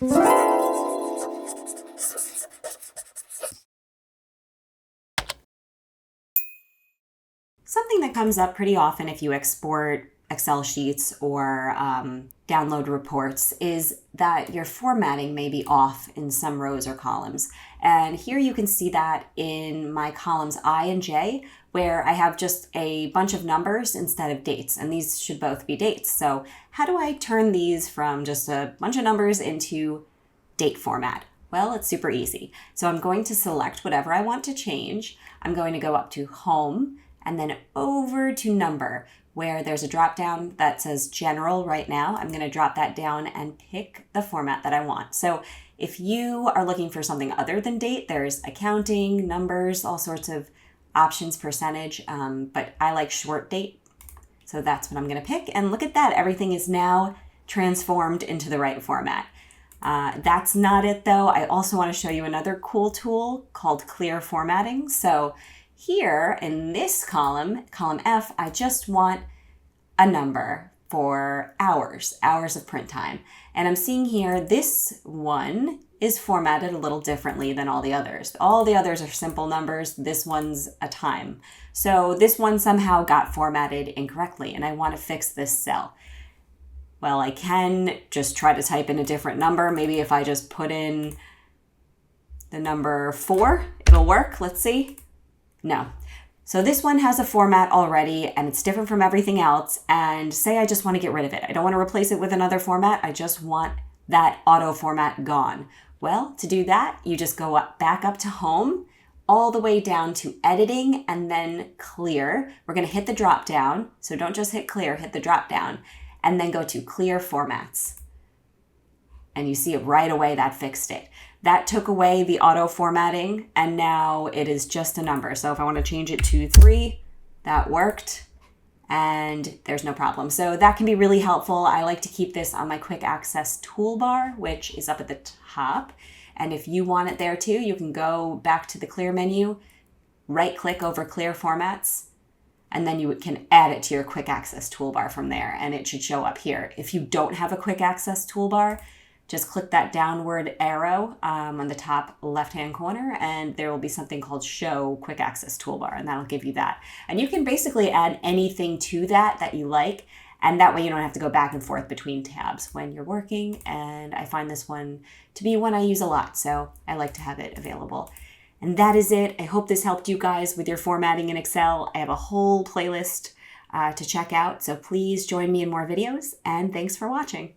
Something that comes up pretty often if you export Excel sheets or download reports is that your formatting may be off in some rows or columns. And here you can see that in my columns I and J, where I have just a bunch of numbers instead of dates, and these should both be dates. So how do I turn these from just a bunch of numbers into date format? Well, it's super easy. So I'm going to select whatever I want to change. I'm going to go up to Home and then over to Number, where there's a drop down that says General right now. I'm going to drop that down and pick the format that I want. So if you are looking for something other than date, there's accounting, numbers, all sorts of options, percentage, but I like short date. So that's what I'm going to pick. And look at that. Everything is now transformed into the right format. That's not it though. I also want to show you another cool tool called clear formatting. So here in this column, column F, I just want a number for hours of print time. And I'm seeing here, this one is formatted a little differently than all the others. All the others are simple numbers. This one's a time. So this one somehow got formatted incorrectly, and I want to fix this cell. Well, I can just try to type in a different number. Maybe if I just put in the number 4, it'll work. Let's see. No. So this one has a format already and it's different from everything else. And say I just want to get rid of it. I don't want to replace it with another format. I just want that auto format gone. Well, to do that, you just go back up to Home, all the way down to Editing and then Clear. We're going to hit the drop down. So don't just hit Clear, hit the drop down and then go to Clear Formats. And you see it right away that fixed it. That took away the auto formatting and now it is just a number. So if I want to change it to 3, that worked and there's no problem. So that can be really helpful. I like to keep this on my quick access toolbar, which is up at the top. And if you want it there too, you can go back to the clear menu, right click over clear formats, and then you can add it to your quick access toolbar from there and it should show up here. If you don't have a quick access toolbar, just click that downward arrow on the top left-hand corner and there will be something called Show Quick Access Toolbar and that'll give you that. And you can basically add anything to that you like and that way you don't have to go back and forth between tabs when you're working, and I find this one to be one I use a lot, so I like to have it available. And that is it. I hope this helped you guys with your formatting in Excel. I have a whole playlist to check out, so please join me in more videos and thanks for watching.